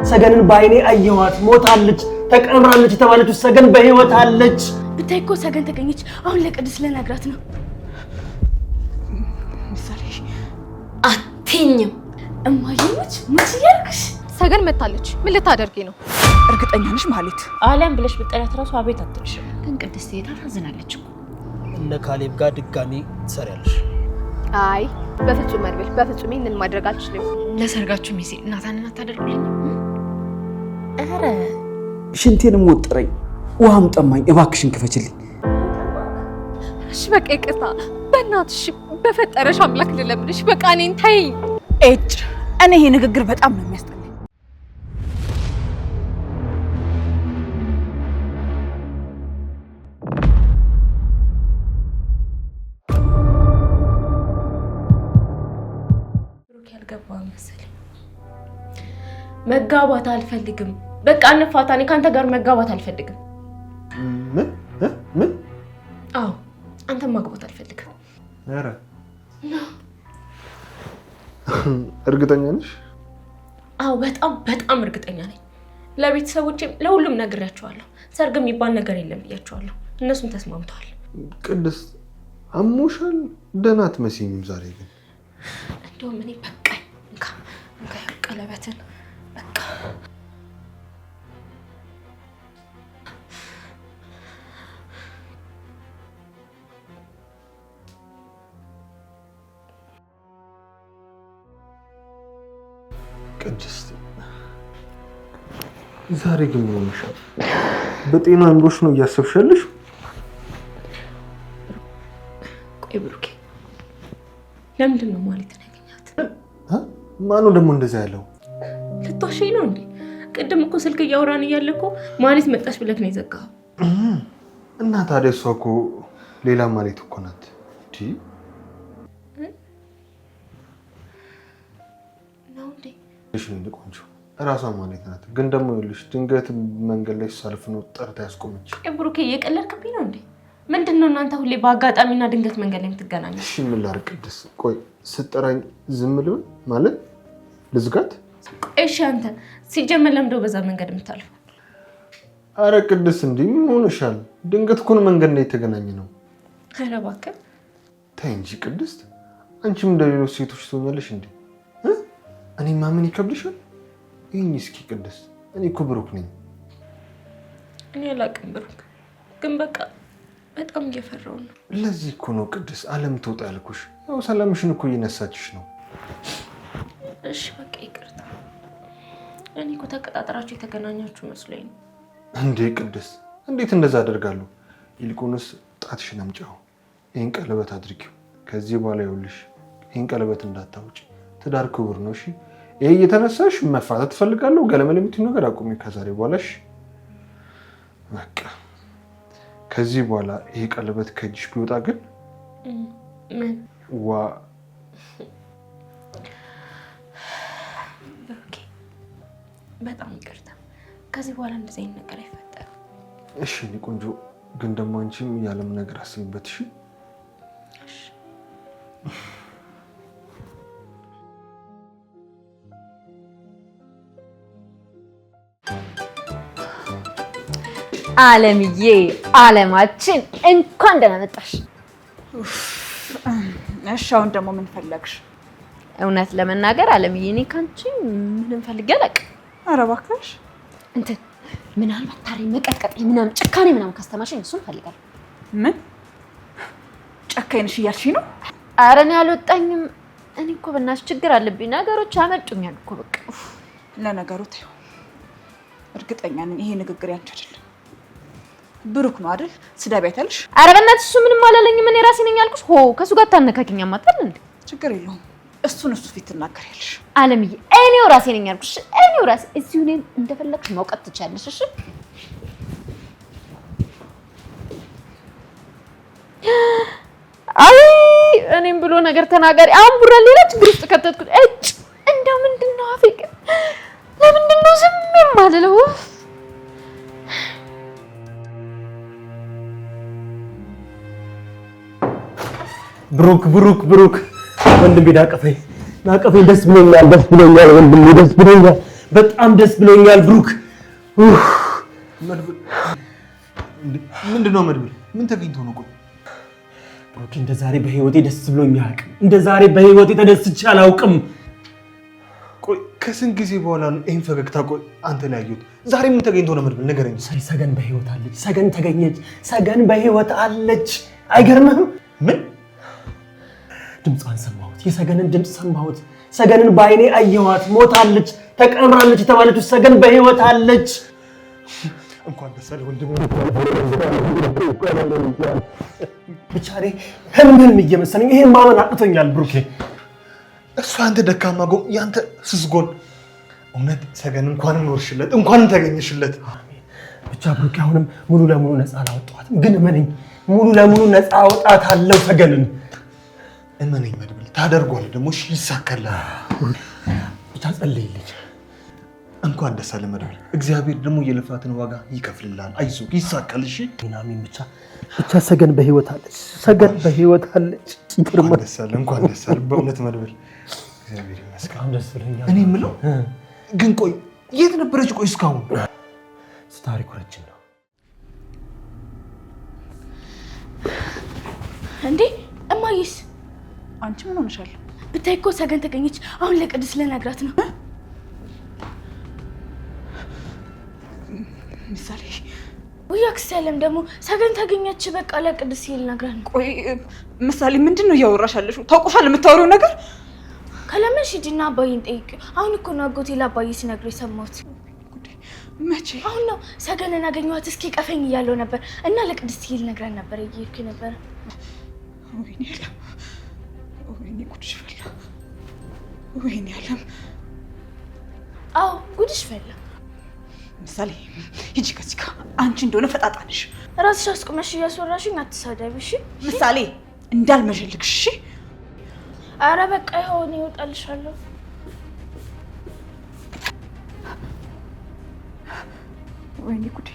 ሰገንን ባይኔ አየኋት ሞታለች ተቀብራለች የተባለችው ሰገን በህይወት አለች ብታይ እኮ ሰገን ተገኘች አሁን ለቅድስት ለነግራት ነው ምሳሌ አትኝም እማዬች ምን ያርክሽ ሰገን መታለች ምን ልታደርጊ ነው እርግጠኛ ነሽ ማለት አለም ብለሽ ብጠራት ራሱ አቤት አትልሽ ግን ቅድስት ታሳዝናለች እኮ እነ ካሌብ ጋር ድጋሚ ትሰሪያለሽ አይ በፍጹም መርቤል በፍጹም ይሄንን ማድረግ አልችልም ለሰርጋችሁ ሚዜ እናታንን አታደርጉልኝ አረ ሽንቴንም ወጥረኝ ውሃም ጠማኝ እባክሽን ክፈችልኝ እሺ በቃ ይቅርታ በእናትሽ በፈጠረሽ አምላክ ልለምንሽ በቃ እኔን ተይኝ እጭ እኔ ይሄ ንግግር በጣም ነው የሚያስጠላኝ መጋባት አልፈልግም በቃ እንፋታ እኔ ካንተ ጋር መጋባት አልፈልግም ምን አዎ አንተ ማግባት አልፈልግም አረ እርግጠኛ ነሽ አዎ በጣም እርግጠኛ ነኝ ለቤተሰቦቼም ለሁሉም ነግሬያቸዋለሁ ሰርግ የሚባል ነገር የለም ብያቸዋለሁ እነሱም ተስማምተዋል ቅድስት አሞሻል ደህና አትመስይኝም ዛሬ ግን እንደውም እኔ በቃኝ እንካ ቀለበትን በቃ ቅድስት ዛሬ ግን ምን ሆነሻል በጤና እንዶሽ ነው እያሰብሻለሽ ቆይ ብሩኬ ለምንድን ነው ማለት ያገኛት ማነው ደግሞ እንደዛ ያለው ልትዋሸኝ ነው እንዴ ቅድም እኮ ስልክ እያወራን እያለ እኮ ማለት መጣሽ ብለህ ነው የዘጋኸው እና ታዲያ እሷ እኮ ሌላ ማለት እኮ ናት እንዴ ነው እንዴ እሺ እንደ ቆንጆ እራሷ ማለት ናት ግን ደግሞ ይኸውልሽ ድንገት መንገድ ላይ ሳልፍ ነው ጠርታ ያስቆመች ብሩኬ እየቀለድክብኝ ነው እንዴ ምንድነው እናንተ ሁሌ በአጋጣሚና ድንገት መንገድ ላይ የምትገናኙ እሺ ምን ላድርግ ቅድስት ቆይ ስጠራኝ ዝም ልበል ማለት ልዝጋት እሺ አንተ ሲጀመር ለምደው በዛ መንገድ የምታልፈው አረ ቅድስት እንዴ ምን ሆነሻል ድንገት እኮ መንገድ ላይ የተገናኘ ነው ኧረ እባክህ ተይ እንጂ ቅድስት አንቺም እንደሌሎች ሴቶች ትሆኛለሽ እንዴ እኔ ማመን ይከብድሻል ይሄን እስኪ ቅድስት እኔ እኮ ብሩክ ነኝ እኔ አላውቅም ብሩክ ግን በቃ በጣም እየፈራሁ ነው ለዚህ እኮ ነው ቅድስት ዓለም ትወጣ ያልኩሽ ያው ሰላምሽን እኮ እየነሳችሽ ነው እሺ በቃ ይቅርታ እኔ እኮ ተቀጣጥራችሁ የተገናኛችሁ መስሎኝ ነው እንዴ ቅድስት እንዴት እንደዛ አደርጋለሁ ይልቁንስ ጣትሽን አምጪው ይሄን ቀለበት አድርጊው ከዚህ በኋላ ይኸውልሽ ይሄን ቀለበት እንዳታውጪ ትዳር ክቡር ነው እሺ ይሄ እየተነሳሽ መፋታት ፈልጋለሁ ገለመለ የምትይው ነገር አቁሚ ከዛሬ በኋላሽ በቃ ከዚህ በኋላ ይሄ ቀለበት ከእጅሽ ቢወጣ ግን ምን ዋ ኦኬ በጣም ይቅርታ ከዚህ በኋላ እንደዚህ አይነት ነገር አይፈጠርም እሺ እኔ ቆንጆ ግን ደግሞ አንቺም ያለም ነገር አስቢበት እሺ አለምዬ አለማችን እንኳን ደህና መጣሽ እሺ አሁን ደግሞ ምን ፈለግሽ እውነት ለመናገር አለምዬ እኔ ካንቺ ምንም ፈልጌ አላውቅም ኧረ እባክሽ እንትን ምናልባት ታሪክ መቀጥቀጥ ምናምን ጭካኔ ምናምን ካስተማርሽኝ እሱን ፈልጋለሁ ምን ጨካኝ ነሽ እያልሽኝ ነው ኧረ እኔ አልወጣኝም እኔ እኮ በእናትሽ ችግር አለብኝ ነገሮች አመጡኛል እኮ በቃ ለነገሩ ተይው እርግጠኛ ነኝ ይሄ ንግግር ያንቺ አይደለም ብሩክ ነው አይደል ስዳቢያታልሽ ኧረ በእናትሽ እሱ ምንም አላለኝም እኔ ራሴ ነኝ ያልኩሽ ሆ ከሱ ጋር ታነካኪኝ አማታል እንዴ ችግር የለውም እሱ ፊት ትናገሪያለሽ አለምዬ እኔው ራሴ ነኝ ያልኩሽ እኔው ራሴ እዚሁ እኔን እንደፈለግሽ ማውቀት ትችያለሽ እሺ አይ እኔም ብሎ ነገር ተናጋሪ አምቡራ ሌላ ችግር ውስጥ ከተትኩት እጭ እንደው ምንድነው አፍሪካ ለምንድነው ዝም የማልለው ብሩክ ወንድሜ ናቀፈኝ ደስ ብሎኛል ወንድሜ ደስ ብሎኛል በጣም ደስ ብሎኛል ብሩክ። መድብል ምንድነው? መድብል ምን ተገኝቶ ነው? ቆይ ብሩክ እንደ ዛሬ በህይወቴ ደስ ብሎኝ አያውቅም። እንደ ዛሬ በህይወቴ ተደስቼ አላውቅም። ቆይ ከስንት ጊዜ በኋላ ነው ይሄን ፈገግታ ቆይ አንተ ላይ ያየሁት? ዛሬ ምን ተገኝቶ ነው? መድብል ንገረኝ። ሰገን በህይወት አለች። ሰገን ተገኘች። ሰገን በህይወት አለች። አይገርምህም? ምን ድምጿን ሰማሁት። የሰገንን ድምፅ ሰማሁት። ሰገንን በአይኔ አየኋት። ሞታለች፣ ተቀብራለች የተባለችው ሰገን በህይወት አለች። እንኳን ደስ አለህ ወንድሜ። ብቻ እኔ ህልም እየመሰለኝ ይሄን ማመን አቅቶኛል ብሩኬ። እሱ አንተ ደካማ ጎን፣ ያንተ ስስ ጎን። እውነት ሰገን እንኳን ኖርሽለት፣ እንኳን ተገኘሽለት። ብቻ ብሩኬ አሁንም ሙሉ ለሙሉ ነፃ አላወጣኋትም፣ ግን እመነኝ ሙሉ ለሙሉ ነፃ አወጣታለሁ ሰገንን። እመነኝ መድብል፣ ታደርጓለህ ደግሞ። እሺ ይሳካልሃል። ብቻ ጸልይልኝ። እንኳን ደስ አለህ መድብል። እግዚአብሔር ደግሞ የልፋትን ዋጋ ይከፍልልሃል። አይዞህ ይሳካል። እሺ አሜን። ብቻ ሰገን በህይወት አለች። ሰገን በህይወት አለች። እንኳን ደስ አለህ፣ እንኳን ደስ አለህ በእውነት መድብል። እግዚአብሔር ይመስገን። ደስ ብሎኛል። እኔ የምለው ግን ቆይ የት ነበረች? ቆይ እስካሁን ታሪኩ ረጅም ነው እንዴ። እማዬስ? አንቺ ምን ሆነሻል? ብታይ እኮ ሰገን ተገኘች። አሁን ለቅድስት ልነግራት ነው። ምሳሌ ወይ አክስቴ ያለም ደግሞ ሰገን ተገኘች በቃ ለቅድስት ልነግራት ነው። ቆይ ምሳሌ ምንድን ነው እያወራሽ ያለሽው? ታውቁሻል የምታወሪው ነገር? ከለመሽ ሂጂና አባዬን ጠይቅ። አሁን እኮ ነው አጎቴ ለአባዬ ሲነግረው የሰማሁት። መቼ? አሁን ነው። ሰገንን አገኘኋት እስኪ ቀፈኝ እያለው ነበር እና ለቅድስት ልነግራት ነበር እየሄድኩ ነበር። ወይኔ ያለም፣ ወይኔ ጉድሽ ፈላ። ወይኔ ያለም። አዎ ጉድሽ ፈላ። ምሳሌ ሂጂ ከዚህ ጋር። አንቺ እንደሆነ ፈጣጣ ነሽ። ራስሽ አስቆመሽ እያስወራሽኝ አትሳደቢ እሺ? ምሳሌ እንዳልመሸልክሽ እሺ? አረ በቃ ይኸው እኔ እወጣልሻለሁ። ወይኔ ጉዴ!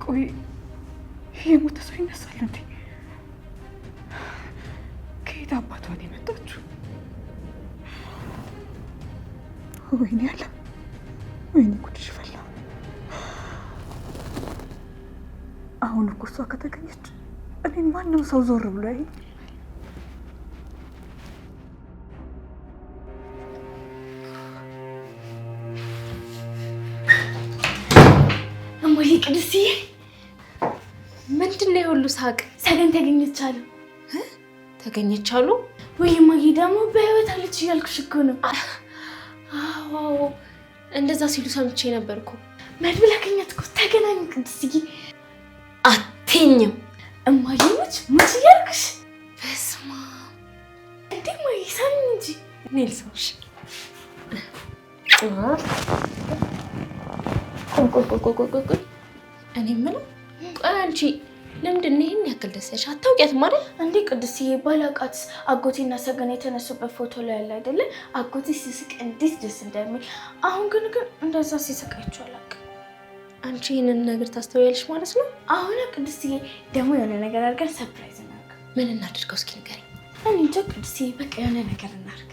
ቆይ የሞተ ሰው ይነሳል እንዴ? ከየት አባቷን የመጣችው? ወይኔ ያለ፣ ወይኔ ጉድሽ ፈላ። አሁን እኮ እሷ ከተገኘች እኔን ማንም ሰው ዞር ብሎ ያይ። እማዬ ቅድስትዬ፣ ምንድን ነው የሁሉ ሳቅ? ሰገን ተገኘች አሉ። ተገኘች አሉ? ወይ እማዬ ደግሞ በህይወት አለች እያልኩሽ እኮ ነው። አዎ እንደዛ ሲሉ ሰምቼ ነበርኩ። መድብል አገኛት እኮ ተገናኙ። ቅድስትዬ አትኝም? እማዬ ሙች እያልኩሽ። በስመ አብ እንዴ እማዬ ሳሚ እንጂ እኔ ልሰውሽ። ቆይ እኔ የምለው ቆይ አንቺ ለምንድን ነው ይሄን ያክል ደስ ያለሽ? አታውቂያትም አይደል? እንዴ ቅድስትዬ ባላውቃትስ አጎቴና ሰገን የተነሱበት ፎቶ ላይ ያለ አይደለ? አጎቴ ሲስቅ እንዴት ደስ እንደሚል። አሁን ግን እንደዛ ሲስቃችሁ አላውቅም። አንቺ ይሄንን ነገር ታስተውያለሽ ማለት ነው? አሁን ቅድስትዬ ደግሞ የሆነ ነገር አድርገን ሰርፕራይዝ እናድርግ። ምን እናድርገው እስኪ ንገሪኝ። እኔ እንጃ ቅድስትዬ፣ በቃ የሆነ ነገር እናድርግ።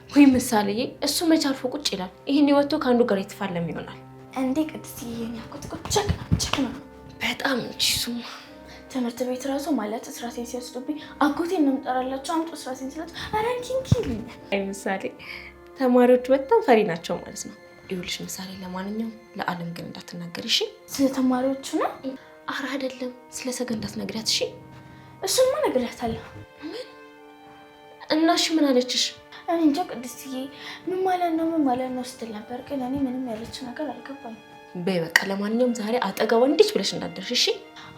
ወይ ምሳሌዬ፣ እሱ መች አርፎ ቁጭ ይላል? ይሄን ወጥቶ ከአንዱ ጋር የተፋለም ይሆናል። እንዴ ቅድስትዬ፣ ያልኩት እኮ ጀግና በጣም እንጂ እሱማ ትምህርት ቤት ራሱ ማለት እስራሴን ሲወስዱብኝ አጎቴን ነው የምጠራላቸው። አምጡ እስራሴን ስላቸው አራንኪንኪ ይሉኛል። አይ ምሳሌ፣ ተማሪዎቹ በጣም ፈሪ ናቸው ማለት ነው። ይኸውልሽ ምሳሌ፣ ለማንኛውም ለዓለም ግን እንዳትናገሪ እሺ? ስለ ተማሪዎቹ ነው? ኧረ አይደለም፣ ስለ ሰገን እንዳትነግሪያት እሺ? እሱማ ነግሬያታለሁ። ምን እና እሺ ምን አለችሽ? እኔ እንጃ ቅድስትዬ፣ ምን ማለት ነው ስትል ነበር፣ ግን እኔ ምንም ያለችው ነገር አልገባኝም። በይ በቃ ለማንኛውም ዛሬ አጠገቧ እንዲች ብለሽ እንዳትደርሽ እሺ?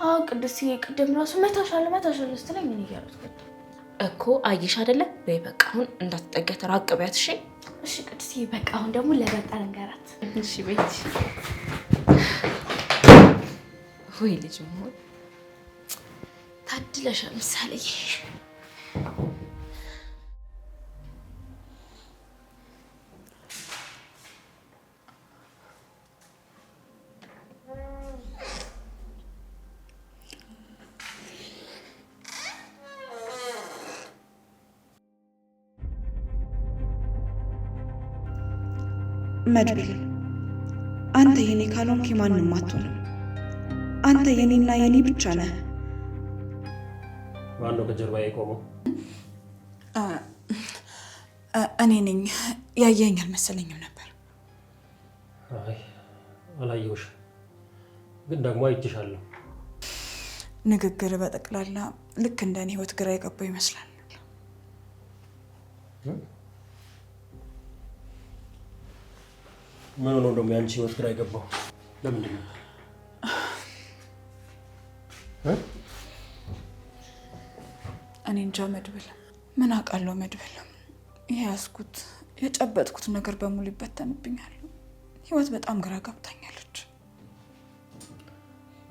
አዎ ቅድስትዬ፣ ቅድም ራሱ መታሻለሁ ስትለኝ ምን እያሉት እኮ አየሽ አይደለ? በይ በቃ አሁን እንዳትጠጊያት ራቅ በያት እሺ? እሺ ቅድስትዬ፣ በቃ አሁን ደግሞ ለበጣ ልንገራት። እሺ በይ። ወይ ልጅ ሞት ታድለሻል ምሳሌ። መድብል አንተ የኔ ካልሆንክ ማንንም አትሆንም። አንተ የኔና የኔ ብቻ ነህ። ማነው ከጀርባዬ የቆመው? እኔ ነኝ። ያየኸኝ አልመሰለኝም ነበር። አይ አላየሁሽም፣ ግን ደግሞ አይቼሻለሁ። ንግግር በጠቅላላ ልክ እንደ እኔ ህይወት ግራ የገባው ይመስላል። ምን ሆኖ ደግሞ ያንቺ ህይወት ግራ የገባው? ለምንድን ነው? እኔ እንጃ መድብል፣ ምን አውቃለሁ መድብል። ይሄ ያዝኩት የጨበጥኩት ነገር በሙሉ ይበተንብኛል። ህይወት በጣም ግራ ገብታኛለች።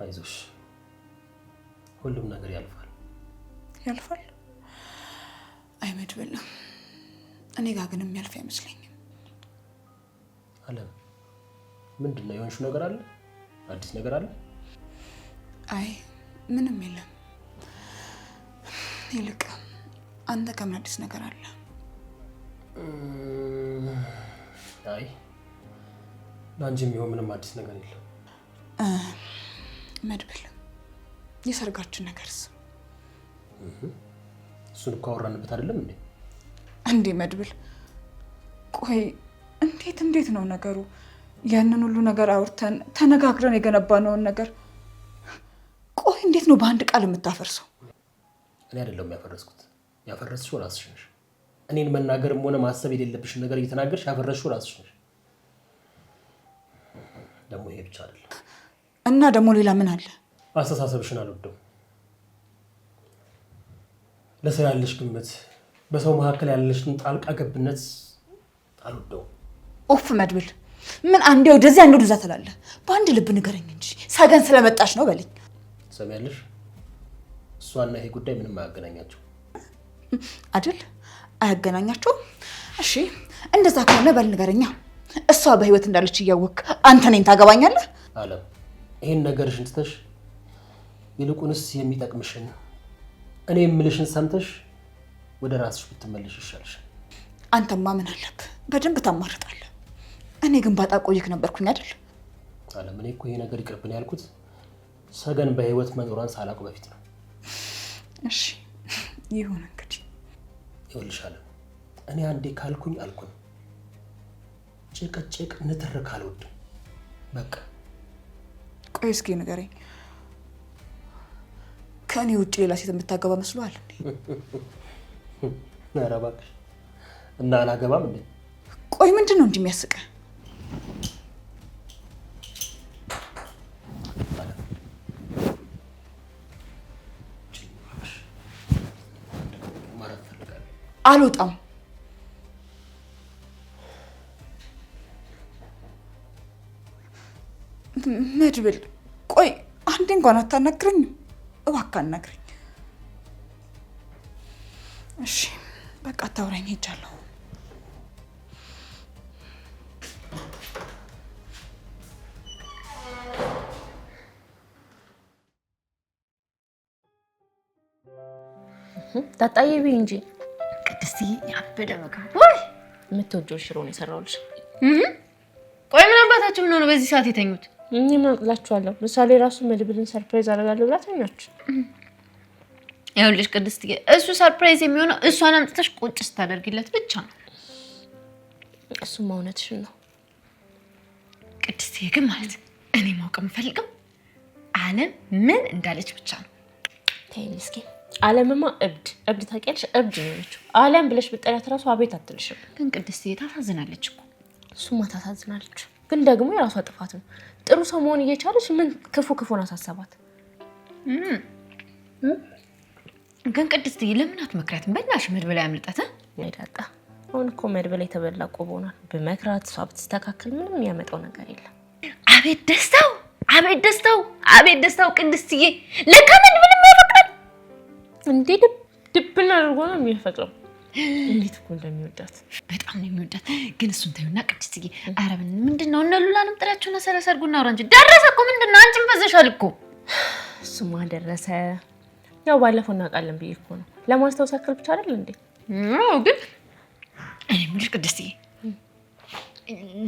አይዞሽ፣ ሁሉም ነገር ያልፋል። ያልፋል? አይ መድብል፣ እኔ ጋር ግን የሚያልፍ አይመስለኝም። አለም፣ ምንድን ነው የሆንሽው? ነገር አለ? አዲስ ነገር አለ? አይ ምንም የለም። ይልቅ አንተ ከምን አዲስ ነገር አለ? አይ ለአንቺም ቢሆን ምንም አዲስ ነገር የለም። መድብል፣ የሰርጋችን ነገርስ? እሱን እኮ አወራንበት አይደለም እንዴ? እንዴ መድብል፣ ቆይ እንዴት ነው ነገሩ? ያንን ሁሉ ነገር አውርተን ተነጋግረን የገነባነውን ነገር ቆይ እንዴት ነው በአንድ ቃል የምታፈርሰው? እኔ አይደለሁም ያፈረስኩት፣ ያፈረስሽው ራስሽ ነሽ። እኔን መናገርም ሆነ ማሰብ የሌለብሽን ነገር እየተናገርሽ ያፈረስሽው ራስሽ ነሽ። ደግሞ ይሄ ብቻ አይደለም። እና ደግሞ ሌላ ምን አለ? አስተሳሰብሽን አልወደውም። ለሰው ያለሽ ግምት፣ በሰው መካከል ያለሽን ጣልቃ ገብነት አልወደውም። ኦፍ መድብል፣ ምን አንዴ ወደዚህ አንዴ ወደዛ ትላለህ? በአንድ ልብ ንገረኝ እንጂ ሰገን ስለመጣች ነው በለኝ። ሰሚያለሽ? እሷና ይሄ ጉዳይ ምንም አያገናኛቸው አይደል? አያገናኛቸውም? እሺ እንደዛ ከሆነ በል ንገረኛ። እሷ በህይወት እንዳለች እያወቅህ አንተ ነኝ ታገባኛለህ? አለም፣ ይሄን ነገርሽን ትተሽ ይልቁንስ የሚጠቅምሽን እኔ የምልሽን ሰምተሽ ወደ ራስሽ ብትመለሽ ይሻልሻል። አንተማ ምን አለብህ? በደንብ ታማርጣለህ። እኔ ግን ባጣ ቆይክ ነበርኩኝ አይደል? አለም፣ እኔ እኮ ይሄ ነገር ይቅርብን ያልኩት ሰገን በህይወት መኖሯን ሳላውቅ በፊት ነው። እሺ ይሁን እንግዲህ። ይኸውልሽ አለም፣ እኔ አንዴ ካልኩኝ አልኩኝ። ጭቅጭቅ ንትርክ አልወድም። በቃ ቆይ እስኪ ንገረኝ፣ ከእኔ ውጭ ሌላ ሴት የምታገባ መስሎሃል እንዴ? ኧረ እባክሽ፣ እና አላገባም እንዴ? ቆይ ምንድን ነው እንዲህ የሚያስቅህ? አልወጣም። መድብል፣ ቆይ አንዴ እንኳን አታናግረኝም? እባክህ አናግረኝ። እሺ በቃ አታውራኝ፣ ሄጃለሁ። ታጣዬ ቢ እንጂ ቅድስትዬ፣ ያበደ ምግብ ወይ የምትወጂው ሽሮ ነው የሰራሁልሽ። ቆይ ምን አባታችሁ ምን ሆነ በዚህ ሰዓት የተኙት? እኔ ማቅላችኋለሁ። ምሳሌ ራሱ መድብልን ሰርፕራይዝ አደርጋለሁ ብላ ተኛች። ይኸውልሽ ቅድስትዬ፣ እሱ ሰርፕራይዝ የሚሆነው እሷን አምጥተሽ ቁጭ ስታደርጊለት ብቻ ነው። እሱማ እውነትሽን ነው ቅድስትዬ። ግን ማለት እኔ ማወቅ የምፈልገው አለም ምን እንዳለች ብቻ ነው። ተይኝ እስኪ። አለምማ እብድ ታውቂያለሽ? እብድ ነው ያለችው። አለም ብለሽ ብጠሪያት ራሱ አቤት አትልሽም። ግን ቅድስትዬ ታሳዝናለች እኮ። እሱማ ታሳዝናለች፣ ግን ደግሞ የራሷ ጥፋት ነው። ጥሩ ሰው መሆን እየቻለች ምን ክፉን አሳሰባት? ግን ቅድስትዬ ለምን አትመክሪያትም? በላሽ መድበላ ያምልጣት አይዳጣ። አሁን እኮ መድበላ የተበላ ቆብ ሆኗል። በመክራት እሷ ብትስተካከል ምንም የሚያመጣው ነገር የለም። አቤት ደስታው፣ አቤት ደስታው፣ አቤት ደስታው! ቅድስትዬ ለካ መድበላ ያፈቅራል እንዴ! ድብና አድርጎ ነው የሚያፈቅረው። እንዴት እኮ እንደሚወዳት በጣም ነው የሚወዳት። ግን እሱን ተይውና ቅድስትዬ፣ ኧረ ምንድነው እነ ሉላንም ጥሪያቸውና ስለሰርጉና አውራ እንጂ። ደረሰ እኮ ምንድነው? አንቺም ፈዘሻል እኮ። እሱማ ደረሰ። ያው ባለፈው እናውቃለን ብዬ እኮ ነው ለማስታወስ ያክል ብቻ አይደል እንዴ? ግን እኔ የምልሽ ቅድስትዬ፣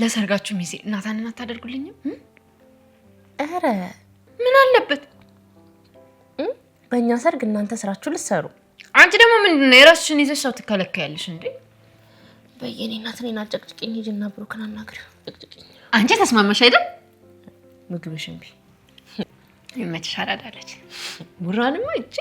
ለሰርጋችሁ ሚዜ እናታንን አታደርጉልኝም? ኧረ ምን አለበት? በእኛ ሰርግ እናንተ ስራችሁ ልትሰሩ። አንቺ ደግሞ ምንድነው የራስሽን ይዘሽ ሰው ትከለከያለሽ እንዴ? በየኔ እናትኔን አጨቅጭቅኝ ሂጂና ብሩክን አናግሪው። ጨቅጭቅኝ። አንቺ ተስማማሽ አይደል? ምግብሽን ቢ ይመችሽ አራዳለች። ቡራንማ እጭ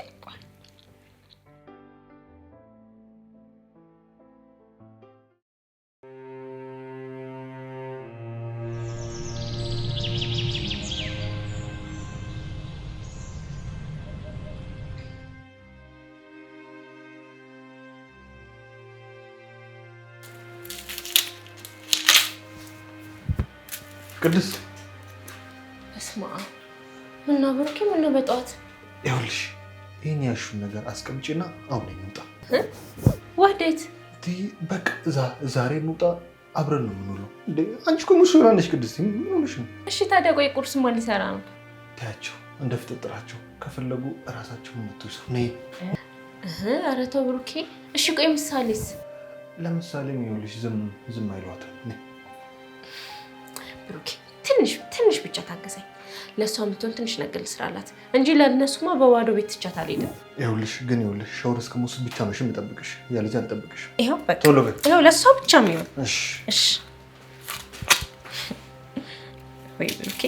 ቅድስት እስማ ምነው ብሩኬ ምነው በጠዋት? ይኸውልሽ ይሄን ያልሽውን ነገር አስቀምጪና አሁን እንውጣ። ወዴት? በቃ ዛሬ እንውጣ፣ አብረን ነው የምንውለው። እንዴ አንቺ እኮ ሙሽራ ነሽ ቅድስት፣ ምን ሆነሽ ነው? እሺ ታዲያ ቆይ ቁርስ ማን ሊሰራ ነው? ታያቸው እንደ ፍጥጥራቸው ከፈለጉ እራሳቸውን መጥተው ነይ። ኧረ ተው ብሩኬ። እሺ ቆይ ምሳሌስ? ለምሳሌ ይኸውልሽ ዝም አይሏትም። ብሩኬ ትንሽ ብቻ ታገሰኝ። ለሷ የምትሆን ትንሽ ነገር ልስራላት እንጂ ለነሱማ በባዶ ቤት ትቻት አልሄድም። ይኸውልሽ ሻወር እስከምወስድ ብቻ ነው የምጠብቅሽ፣ ያለዚያ አልጠብቅሽ። ይኸው በቃ ቶሎ በይ። ይኸው ለሷ ብቻ የሚሆን እሺ። ወይ ብሩኬ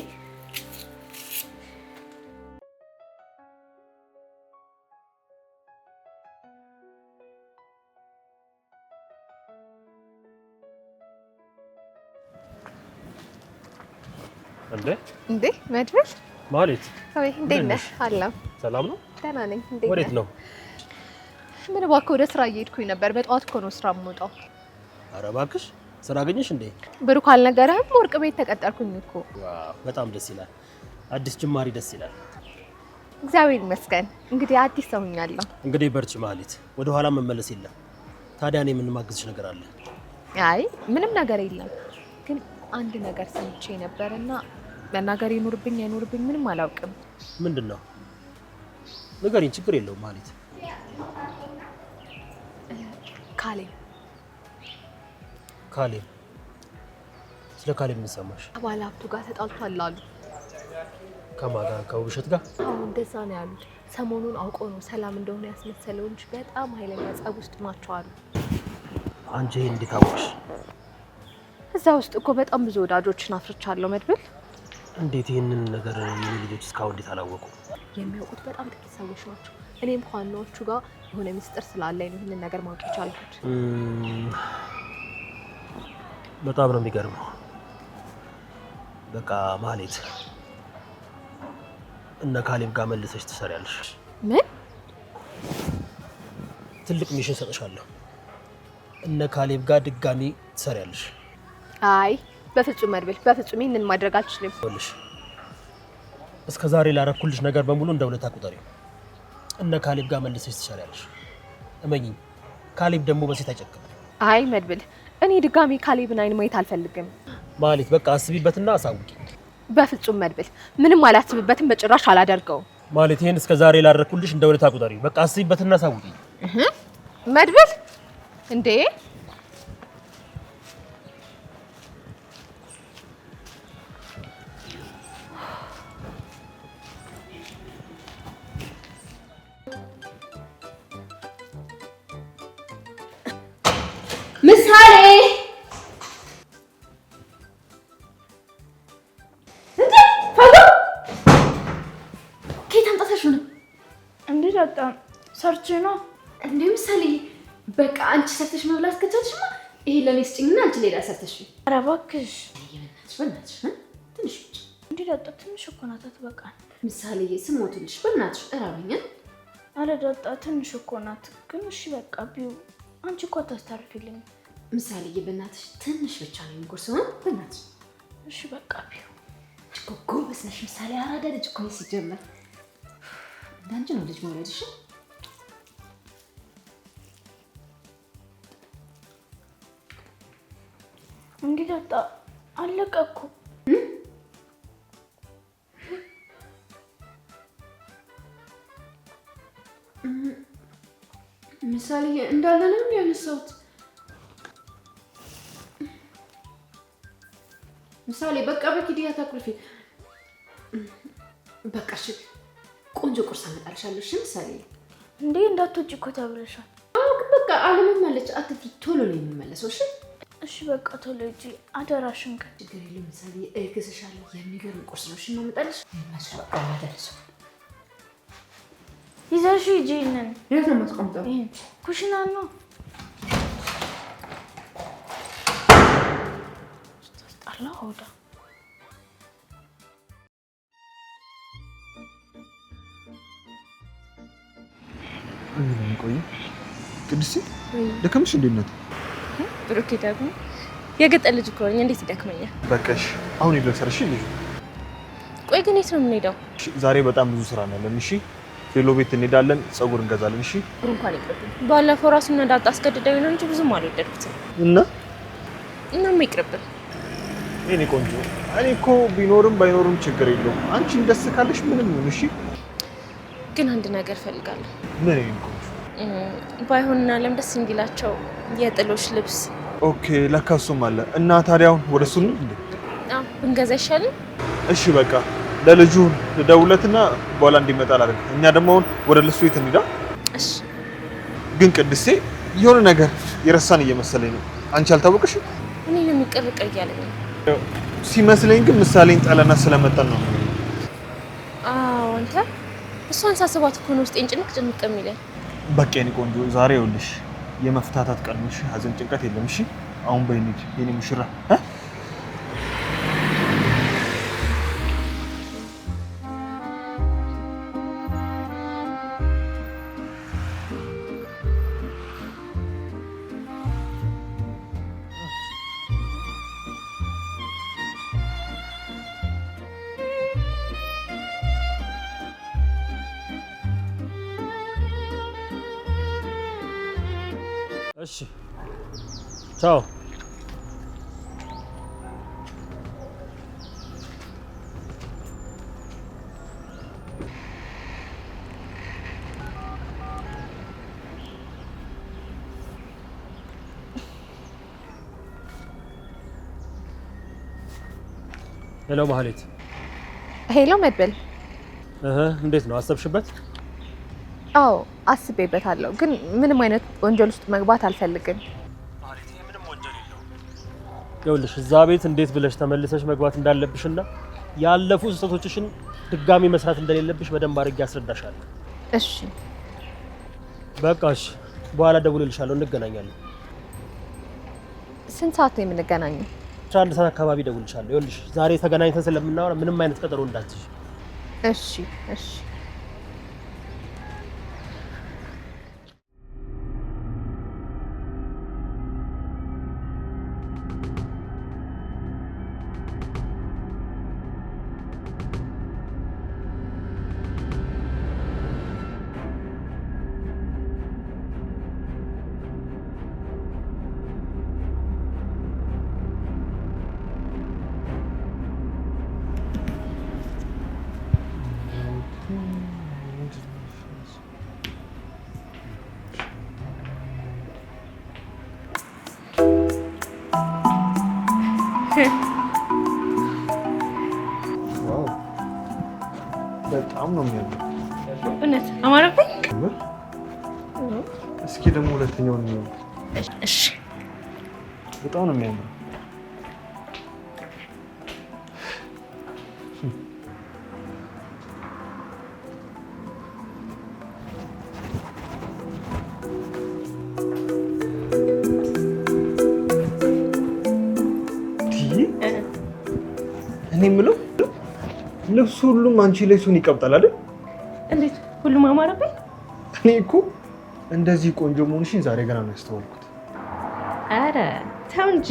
እንዴ መድብል ማለት ወይ እንዴት ነህ? አላም ሰላም ነው? ደህና ነኝ። እንዴት ነህ? ወዴት ነው? ምን እባክህ ወደ ስራ እየሄድኩኝ ነበር። በጠዋት እኮ ነው ስራ የምወጣው። ኧረ እባክሽ ስራ አገኘሽ እንዴ? ብሩክ አልነገረህም? ወርቅ ቤት ተቀጠርኩኝ እኮ። ዋው በጣም ደስ ይላል። አዲስ ጅማሪ ደስ ይላል። እግዚአብሔር ይመስገን። እንግዲህ አዲስ ሰው ሆኛለሁ። እንግዲህ በርቺ ማለት ወደ ኋላ መመለስ የለም። ታዲያ እኔ ምን ማግዝሽ ነገር አለ? አይ ምንም ነገር የለም። ግን አንድ ነገር ሰምቼ ነበርና መናገር ይኖርብኝ አይኖርብኝ ምንም አላውቅም። ምንድነው? ንገሪኝ፣ ችግር የለውም ማለት። ካሌብ ስለ ካሌብ ምን ሰማሽ? ከባለ ሀብቱ ጋር ተጣልቷል አሉ። ከማን ጋር? ከውብሸት ጋር? አዎ እንደዛ ነው ያሉት። ሰሞኑን አውቆ ነው ሰላም እንደሆነ ያስመሰለው እንጂ በጣም ኃይለኛ ጸብ ውስጥ ናቸው አሉ። አንቺ ይሄን እንዴት አወቅሽ? እዛ ውስጥ እኮ በጣም ብዙ ወዳጆችን አፍርቻለሁ መድብል። እንዴት ይሄንን ነገር የኔ ልጆች እስካሁን እንዴት አላወቁ? የሚያውቁት በጣም ጥቂት ሰዎች ናቸው። እኔም ከዋናዎቹ ጋር የሆነ ሚስጥር ስላለኝ ነው ይህንን ነገር ማወቅ የቻልኩት። በጣም ነው የሚገርመው። በቃ ማለት እነ ካሌብ ጋር መልሰሽ ትሰሪያለሽ። ምን? ትልቅ ሚሽን ሰጥሻለሁ። እነ ካሌብ ጋር ድጋሚ ትሰሪያለሽ። አይ በፍጹም መድብል፣ በፍጹም ይህንን ማድረግ አልችልም። ይኸውልሽ እስከ ዛሬ ላረኩልሽ ነገር በሙሉ እንደ ውለታ ቁጠሪው። እነ ካሌብ ጋር መልሰሽ ትሰሪያለሽ። እመኚኝ፣ ካሌብ ደግሞ በሴት አይጨክም። አይ መድብል፣ እኔ ድጋሚ ካሌብን አይን ማየት አልፈልግም። ማለት በቃ አስቢበትና አሳውቂ። በፍጹም መድብል፣ ምንም አላስብበትም፣ በጭራሽ አላደርገውም። ማለት ይሄን እስከ ዛሬ ላረኩልሽ እንደ ውለታ ቁጠሪው። በቃ አስቢበትና አሳውቂ። መድብል እንዴ ምሳሌ ከየት አምጣተሽ ነው? እንዴት አጣ ሰርቼ ነው እንዴ ምሳሌ፣ በቃ አንቺ ሰርተሽ መብላት ከቻልሽማ ይሄ ለኔ ስጭኝና አንቺ ሌላ ሰርተሽ። ኧረ እባክሽ በእናትሽ ትንሽ ብቻ። እንዴት አጣ ትንሽ እኮ ናት፣ አትበቃም። ምሳሌ ስሞትልሽ በእናትሽ እራበኛ። ኧረ ዳጣ ትንሽ እኮ ናት። ግን እሺ በቃ ቢዩ፣ አንቺ እኮ አታስታርፊልኝ። ምሳሌ በእናትሽ ትንሽ ብቻ ነው የሚጎርሰው። በእናትሽ እሺ በቃ ቢዩ። ጎበዝ ነሽ ምሳሌ፣ አራዳ ልጅ እኮ ነሽ ሲጀመር። እንዳንቺ ነው ልጅ መውለድሽ። እንዴት አጣ አለቀ እኮ። ምሳሌ እንዳለ ነው ያነሳሁት። ምሳሌ በቃ በኪዲያ ታኩልፊ በቃ እሺ ቆንጆ ቁርስ አመጣልሻለሁ እሺ ምሳሌ እንዴ እንዳትወጪ እኮ ተብለሻል በቃ አለመመለስ አትፍሪ ቶሎ ነው የሚመለሰው እሺ እሺ በቃ ቶሎ ሂጂ አደራሽን ችግር የለም ምሳሌ እግዝሻለሁ የሚገርም ቁርስ ነው እሺ ማመጣልሽ ይመስል በቃ ማደረስ ይዘሽ ሂጂ ነን የት ነው የማስቀምጠው ኩሽና ነው አላህ ሆዳ ምን ቆይ ቅድስት ደከምሽ እንዴት ነው ብሩክ ደግሞ የገጠር ልጅ እኮ ነኝ እንዴት ይደክመኛል በቃሽ አሁን ይደርሰሽ ልጅ ቆይ ግን የት ነው የምንሄደው ዛሬ በጣም ብዙ ስራ ነው ያለን እሺ ፌሎ ቤት እንሄዳለን ፀጉር እንገዛለን እሺ ብሩ እንኳን ይቅርብኝ ባለፈው ራሱን እንዳጣ አስገድደው ነው እንጂ ብዙም አልወደድኩትም እናም ይቅርብኝ እኔ ቆንጆ እኔ እኮ ቢኖርም ባይኖርም ችግር የለውም አንቺን ደስ ካለሽ ምንም ይሁን እሺ ግን አንድ ነገር ፈልጋለሁ ምን ቆንጆ ባይሆንና ለም ደስ እንዲላቸው የጥሎሽ ልብስ ኦኬ ለካሱም አለ እና ታዲያው ወደሱ ነው እንዴ ብንገዛ ይሻላል እሺ በቃ ለልጁ ደውለትና በኋላ እንዲመጣ አላደርግ እኛ ደግሞ ወደ ልሱ የት እንሂዳ እሺ ግን ቅድስቴ የሆነ ነገር የረሳን እየመሰለኝ ነው አንቺ አልታወቅሽ እኔ ነው የሚቀርቀር እያለኝ ሲመስለኝ ግን ምሳሌን ጠለና ስለመጣን ነው አዎ አንተ እሷን ሳስባት እኮ ነው ውስጤን ጭንቅ የሚለኝ በቃ የኔ ቆንጆ ዛሬ ይኸውልሽ የመፍታታት ቀን ነው እሺ ሀዘን ጭንቀት የለም እሺ አሁን በይኒድ የኔ ሙሽራ እሺ ቻው ሄሎ ማህሌት ሄሎ መድብል እንዴት ነው አሰብሽበት አዎ አስቤበታለሁ ግን ምንም አይነት ወንጀል ውስጥ መግባት አልፈልግም ማለት ምንም ወንጀል የለውም ይኸውልሽ እዛ ቤት እንዴት ብለሽ ተመልሰሽ መግባት እንዳለብሽና ያለፉ ስህተቶችሽን ድጋሚ መስራት እንደሌለብሽ በደንብ አድርጌ አስረዳሻለሁ እሺ በቃ እሺ በኋላ ደውልልሻለሁ እንገናኛለን ስንት ሰዓት ነው የምንገናኘው 11 ሰዓት አካባቢ ደውልልሻለሁ ይኸውልሽ ዛሬ ተገናኝተን ስለምናወራ ምንም አይነት ቀጠሮ እንዳትይዥ እሺ እሺ ዋው በጣም ነው የሚያምረው እውነት አማረብኝ እስኪ ደግሞ ሁለተኛውን ነው እሺ በጣም ነው የሚያምረው እኔ የምለው ልብሱ ሁሉም አንቺ ላይ ሱን ይቀብጣል አይደል እንዴት ሁሉም አማረብኝ እኔ እኮ እንደዚህ ቆንጆ መሆንሽን ዛሬ ገና ነው ያስተዋልኩት አረ ተው እንጂ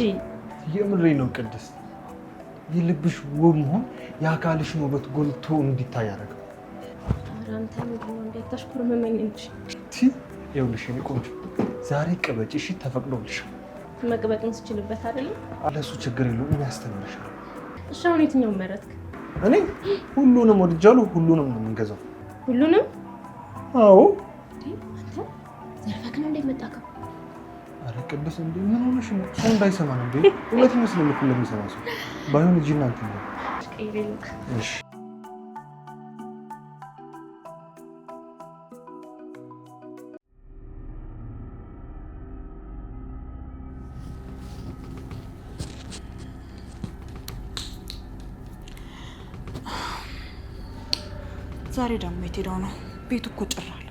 የምሬ ነው ቅድስት የልብሽ ውብ መሆን የአካልሽን ውበት ጎልቶ እንዲታይ ያደርጋል አረ አንተ ምንድነው እንዳታሽኮርመመኝ እንጂ ይኸውልሽ የኔ ቆንጆ ዛሬ ቅበጪ እሺ ተፈቅዶልሻል መቅበጥን ስችልበት አይደለም ለሱ ችግር የለውም ያስተምርሻል እሺ አሁን የትኛውን መረጥክ እኔ ሁሉንም ወድጃለሁ ሁሉንም ነው የምንገዛው ሁሉንም አዎ አንተ ዘርፈክ ነው እንደመጣከው አረ ቅድስት እንዴ ምን ሆነሽ ነው? ሰው እንዳይሰማ ነው እንዴ? እውነት ይመስል ልክ እንደሚሰማ ሰው ባይሆን እጂ እናንተ ነው። እሺ ዛሬ ደግሞ የት ሄደው ነው? ቤቱ እኮ ጭራል።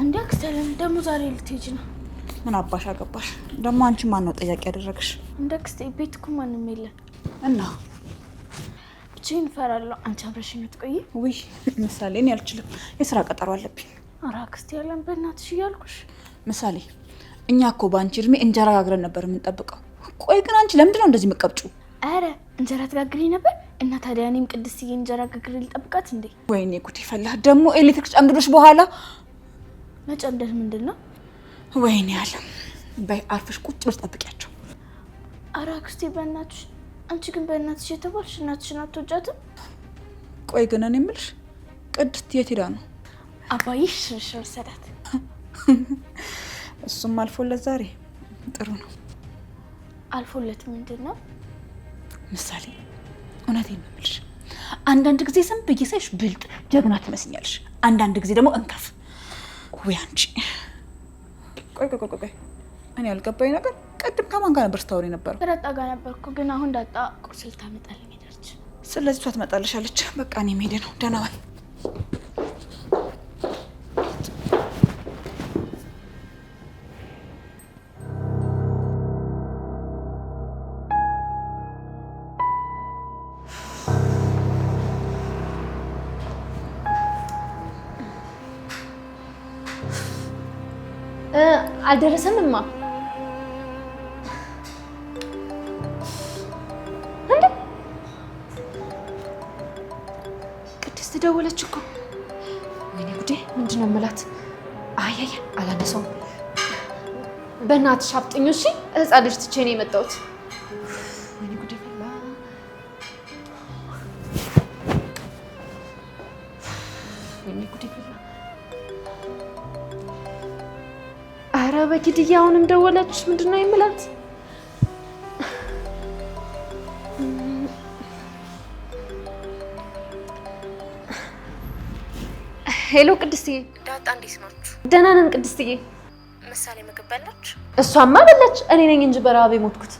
እንዴ አክስተለም ደግሞ ዛሬ ልትሄጂ ነው? ምን አባሽ አገባሽ? ደግሞ አንቺ ማን ነው ጠያቂ ያደረግሽ? እንደ አክስቴ ቤት እኮ ማንም የለም እና ብቻዬን እፈራለሁ። አንቺ አብረሽኝ ትቆይ? ውይ ምሳሌ እኔ አልችልም፣ የስራ ቀጠሮ አለብኝ። ኧረ አክስቴ ያለን በእናትሽ እያልኩሽ። ምሳሌ እኛ እኮ በአንቺ እድሜ እንጀራ ጋግረን ነበር የምንጠብቀው። ቆይ ግን አንቺ ለምንድን ነው እንደዚህ መቀብጩ? አረ እንጀራ ትጋግሪ ነበር እና ታዲያ እኔም ቅድስትዬ እንጀራ ጋግሬ ልጠብቃት እንዴ? ወይኔ ጉድ ይፈላ። ደግሞ ኤሌክትሪክ ጨምድዶሽ በኋላ መጨምደድ ምንድን ነው? ወይኔ ያለ በይ አርፈሽ ቁጭ ብለሽ ጠብቂያቸው። ኧረ አክስቴ በእናትሽ፣ አንቺ ግን በእናትሽ የተባልሽ እናትሽን አትወጃትም? ቆይ ግን እኔ የምልሽ ቅድስት የት ሄዳ ነው? አባይሽ ሽርሽር ወሰዳት። እሱም አልፎለት ዛሬ ጥሩ ነው። አልፎለት ምንድን ነው? ምሳሌ እውነቴን ነው የምልሽ፣ አንዳንድ ጊዜ ዝም ብዬ ሳይሽ ብልጥ ጀግና ትመስኛለሽ፣ አንዳንድ ጊዜ ደግሞ እንከፍ። ወይ አንቺ ቆይ እኔ ያልገባኝ ነገር ቅድም ከማን ጋር ነበር ስታወሪ ነበረው? ከዳጣ ጋር ነበርኩ፣ ግን አሁን ዳጣ ቁርስ ልታመጣልኝ ሄደች። ስለዚህ እሷ ትመጣልሻለች። በቃ እኔ መሄዴ ነው። ደህና ዋይ። አልደረሰም እማ። እንዴ ቅድስት ደወለች እኮ። ወይኔ ጉዴ! ምንድን ነው የምላት? አያየ አላነሳውም። በእናትሽ አፍጥኙ እሺ። ህፃን ልጅ ትቼ ነው የመጣሁት። ወይኔ ጉዴ ፈላ። ወይኔ ጉዴ ፈላ። ኧረ በኪድዬ አሁንም ደወለች። ምንድን ነው የምላት? ሄሎ ቅድስትዬ። ዳጣ እንዴት ናችሁ? ደህና ነን ቅድስትዬ። ምሳሌ ምግብ በላች? እሷማ በላች። እኔ ነኝ እንጂ በረሀብ የሞትኩት።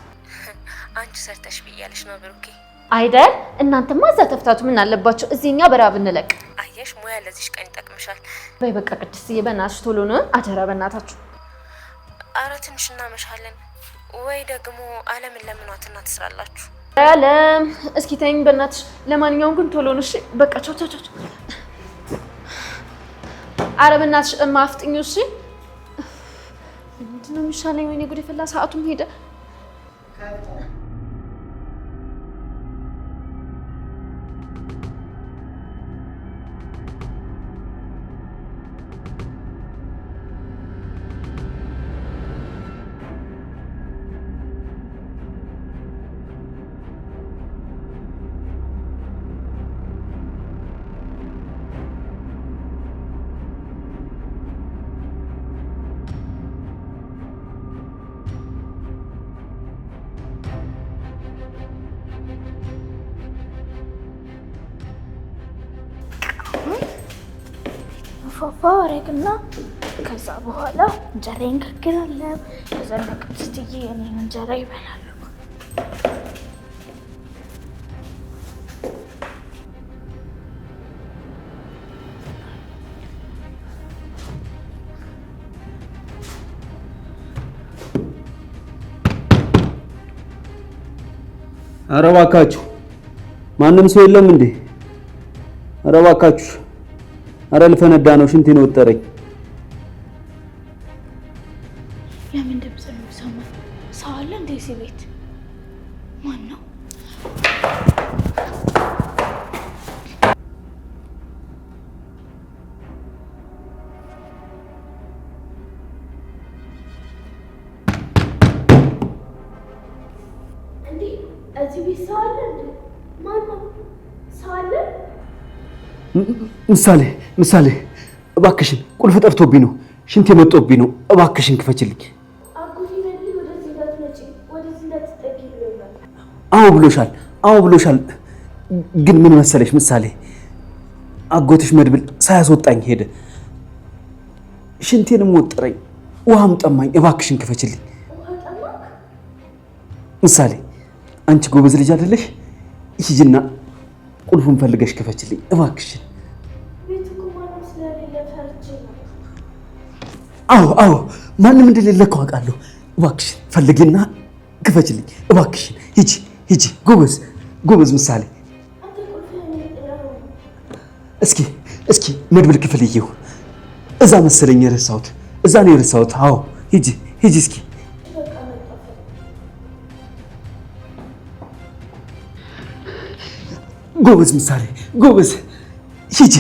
አንቺ ሰርተሽ ብያለሽ ነው ብሩኬ አይደል? እናንተማ እዛ ተፍታቱ ምን አለባቸው? እዚህኛ በረሀብ እንለቅ። አየሽ፣ ሙያ ለዚሽ ቀን ይጠቅምሻል። በይ በቃ ቅድስትዬ፣ በእናትሽ ቶሎ ነው አደራ፣ በእናታችሁ። አረ ትንሽ እናመሻለን፣ ወይ ደግሞ አለምን ለምኗትና ትስራላችሁ። አለም እስኪ ተይኝ በእናትሽ። ለማንኛውም ግን ቶሎ ነው እሺ። በቃ ቻው ቻው ቻው። አረ በእናትሽ እማ አፍጥኙ እሺ። ምንድን ነው የሚሻለኝ? ወይኔ ጉድ የፈላ፣ ሰዓቱም ሄደ። ፏፏ አረግና ከዛ በኋላ እንጀራዬን ጋግራለሁ። ከዛ ለቅድስትዬ እኔን እንጀራ ይበላሉ። ኧረ እባካችሁ ማንም ሰው የለም እንዴ? ኧረ እባካችሁ! ኧረ ልፈነዳ ነው፣ ሽንቴን ወጠረኝ። የምን ድምፅ ነው የምሰማው? ሰው አለ እንዴ እዚህ ቤት? ማን ነው? እንዴ እዚህ ቤት ሰው አለ እንዴ? ማን ነው? ሰው አለ? ምሳሌ እባክሽን ቁልፍ ጠፍቶብኝ ነው። ሽንት የመጦብኝ ነው። እባክሽን ክፈችልኝ። አዎ ብሎሻል። ግን ምን መሰለሽ ምሳሌ፣ አጎትሽ መድብል ሳያስወጣኝ ሄደ። ሽንቴንም ወጠረኝ፣ ውሃም ጠማኝ። እባክሽን ክፈችልኝ ምሳሌ። አንቺ ጎበዝ ልጅ አይደለሽ? ሂጂና ቁልፉን ፈልገሽ ክፈችልኝ እባክሽን። አዎ ማንም እንደሌለ እኮ አውቃለሁ። እባክሽን ፈልጊና ክፈችልኝ እባክሽን። ሂጂ ጎበዝ ምሳሌ። እስኪ መድብል ክፍል ይየው። እዛ መሰለኝ የረሳሁት። እዛ ነው የረሳሁት። አዎ ሂጂ እስኪ። ጎበዝ ምሳሌ ጎበዝ። ሂጂ።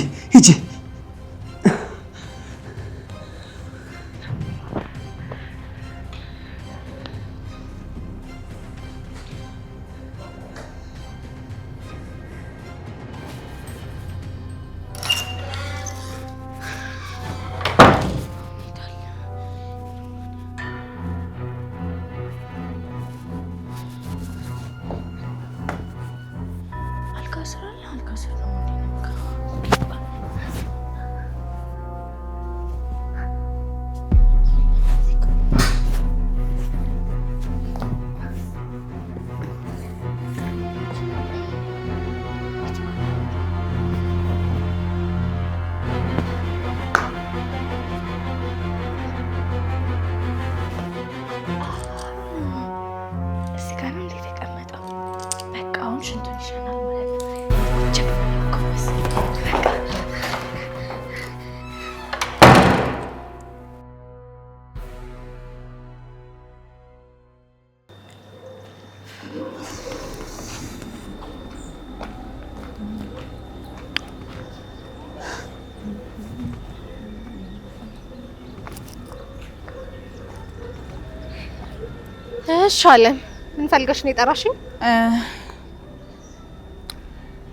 እሺ አለም፣ ምን ፈልገሽ ነው የጠራሽኝ?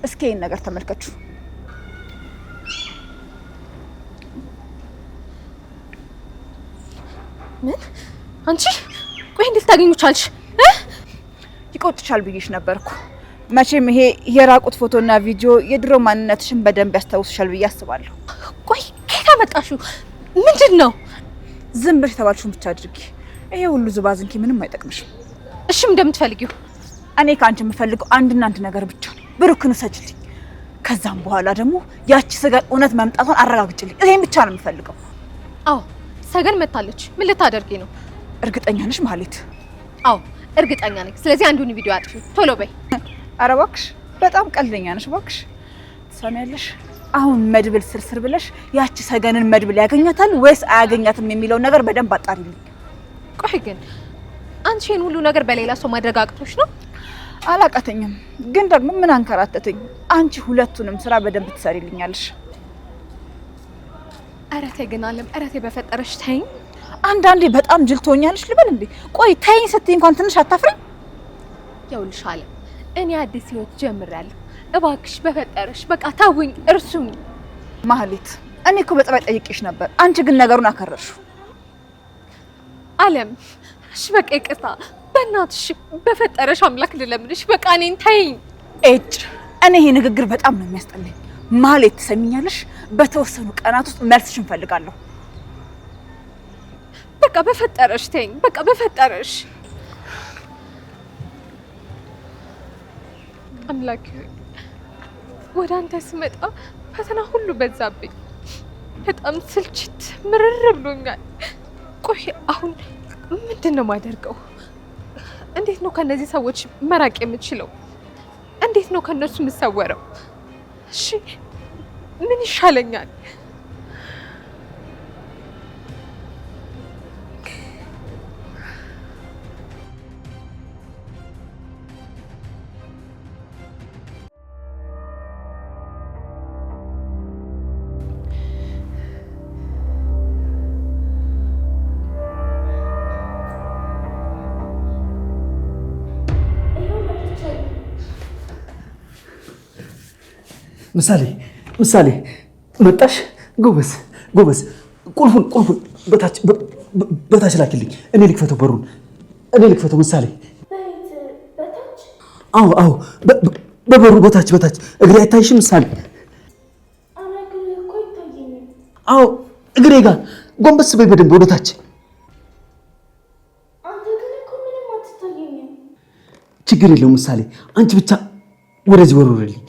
እስኪ ይሄን ነገር ተመልከቹ። ምን? አንቺ ቆይ እንዴት ታገኙ ቻልሽ? ይቆጭሻል ብዬሽ ነበርኩ። መቼም ይሄ የራቁት ፎቶና ቪዲዮ የድሮ ማንነትሽን በደንብ ያስታውስሻል ብዬ አስባለሁ። ቆይ ከየት አመጣሽው? ምንድን ነው? ዝም ብለሽ የተባልሽውን ብቻ አድርጊ። ይሄ ሁሉ ዝባዝንኪ ምንም አይጠቅምሽም። እሺ እንደምትፈልጊው። እኔ ከአንቺ የምፈልገው አንድና አንድ ነገር ብቻ ነው። ብሩክን ውሰጂልኝ። ከዛም በኋላ ደግሞ ያቺ ሰገን እውነት መምጣቷን አረጋግጭልኝ። ይሄን ብቻ ነው የምፈልገው። አዎ ሰገን መታለች። ምን ልታደርጊ ነው? እርግጠኛ ነሽ ማህሌት? አዎ እርግጠኛ ነኝ። ስለዚህ አንዱን ቪዲዮ አጥፊ ቶሎ በይ። ኧረ እባክሽ በጣም ቀልደኛ ነሽ እባክሽ። ትሰሚያለሽ? አሁን መድብል ስርስር ብለሽ ያቺ ሰገንን መድብል ያገኛታል ወይስ አያገኛትም የሚለውን ነገር በደንብ አጣሪልኝ። ቆይ ግን አንቺ ይሄን ሁሉ ነገር በሌላ ሰው ማድረግ አቅቶሽ ነው? አላቃተኝም፣ ግን ደግሞ ምን አንከራተተኝ? አንቺ ሁለቱንም ስራ በደንብ ትሰሪልኛለሽ። ኧረ ተይ ግን አለም፣ ኧረ ተይ በፈጠረሽ ተይኝ። አንዳንዴ በጣም ጅል ትሆኛለሽ ልበል እንዴ? ቆይ ተይኝ ስትይ እንኳን ትንሽ አታፍሪኝ? ይኸውልሽ አለም፣ እኔ አዲስ ህይወት ጀምሬያለሁ። እባክሽ በፈጠረሽ በቃ ታውኝ፣ እርሱኝ። ማህሌት፣ እኔ እኮ በጸባይ ጠይቄሽ ነበር፣ አንቺ ግን ነገሩን አከረርሽው። አለም እሺ በቃ ይቅርታ፣ በእናትሽ በፈጠረሽ አምላክ ልለምንሽ፣ በቃ እኔን ተይኝ። እኔ ይሄ ንግግር በጣም ነው የሚያስጠላኝ። ማህሌት ትሰሚኛለሽ? በተወሰኑ ቀናት ውስጥ መልስሽ እንፈልጋለሁ። በቃ በፈጠረሽ ተይኝ፣ በቃ በፈጠረሽ። አምላክ ወደ አንተ ስመጣ ፈተና ሁሉ በዛብኝ። በጣም ስልችት ምርር ብሎኛል። ቆይ አሁን ምንድን ነው የማደርገው? እንዴት ነው ከነዚህ ሰዎች መራቅ የምችለው? እንዴት ነው ከነሱ የምሰወረው? እሺ ምን ይሻለኛል? ምሳሌ ምሳሌ መጣሽ? ጎበዝ ጎበዝ። ቁልፉን በታች ላኪልኝ። እኔ ልክፈተው፣ በሩን እኔ ልክፈተው። ምሳሌ አዎ፣ በበሩ በታች እግሬ አይታይሽም? ምሳሌ አዎ፣ እግሬ ጋር ጎንበስ በይ በደንብ ወደ ታች። ችግር የለውም ምሳሌ፣ አንቺ ብቻ ወደዚህ ወርውርልኝ።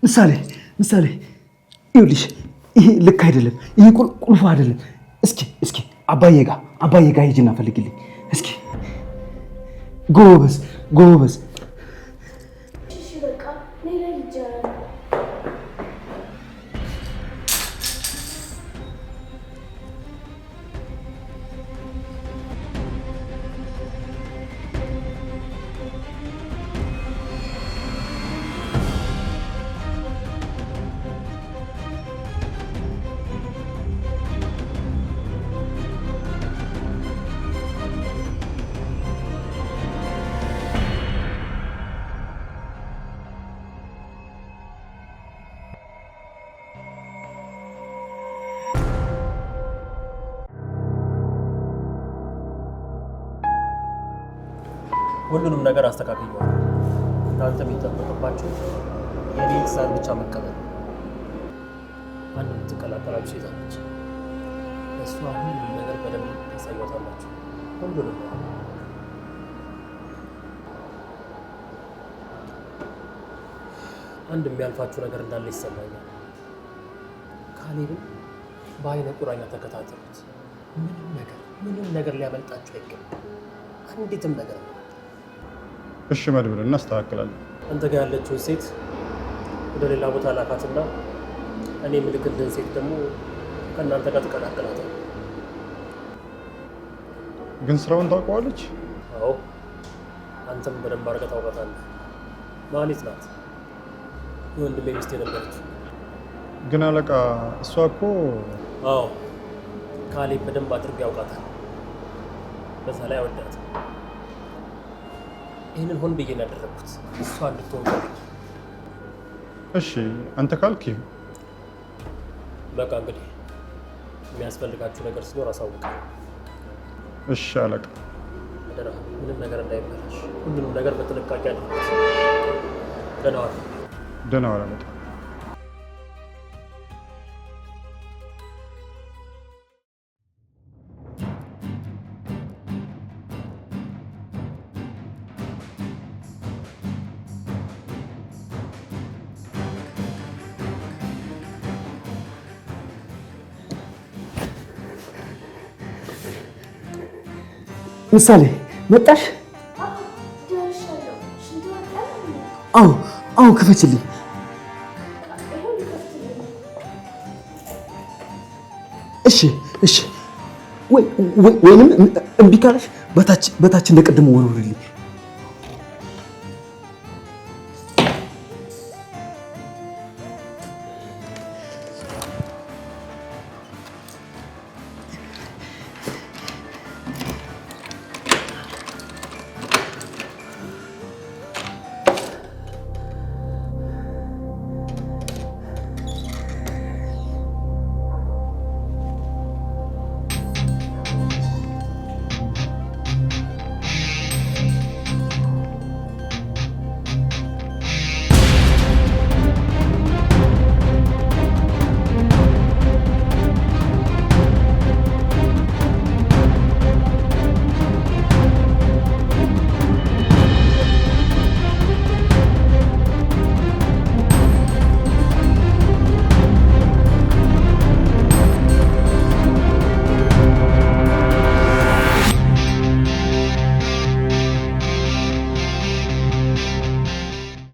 ምሳሌ ይኸውልሽ፣ ይሄ ልክ አይደለም። ይሄ ቁልፉ አይደለም። እስኪ አባዬ ጋር ሂጂና ፈልግልኝ እስኪ። ጎበዝ። ሁሉንም ነገር አስተካክያለሁ። እናንተ የሚጠበቅባችሁ የኔን ትዕዛዝ ብቻ መቀበል። አንድ የምትቀላቀላችሁ ሴት አለች። እሷ ሁሉንም ነገር በደንብ ታሳያታላችሁ። ሁሉንም አንድ የሚያልፋችሁ ነገር እንዳለ ይሰማኛል። ካሌብን በአይነ ቁራኛ ተከታተሉት። ምንም ነገር ሊያመልጣችሁ አይገባም። አንዲትም ነገር ነው። እሺ መድብል፣ እናስተካክላለን። አንተ ጋር ያለችውን ሴት ወደ ሌላ ቦታ ላካትና እኔ የምልክልህን ሴት ደግሞ ከእናንተ ጋር ትቀላቀላታለህ። ግን ስራውን ታውቀዋለች? አዎ፣ አንተም በደንብ አድርገህ ታውቃታለህ። ማሊት ናት፣ የወንድሜ ሚስት የነበረች። ግን አለቃ፣ እሷ እኮ... አዎ፣ ካሌብ በደንብ አድርጎ ያውቃታል። በዛ ላይ አወዳት። ይህንን ሆን ብዬ ነው ያደረኩት፣ እሷ እንድትሆን ፈልጌ። እሺ አንተ ካልክ በቃ እንግዲህ የሚያስፈልጋችሁ ነገር ሲኖር አሳውቅ። እሺ አለቃ። ምንም ነገር እንዳይበላሽ ሁሉንም ነገር በጥንቃቄ አድርጉት። ደህና ዋል አለቃ። ምሳሌ መጣሽ? አዎ ክፈችልኝ። እሺ ወይንም እምቢ ካለሽ በታች እንደቀድሞ ወርውርልኝ።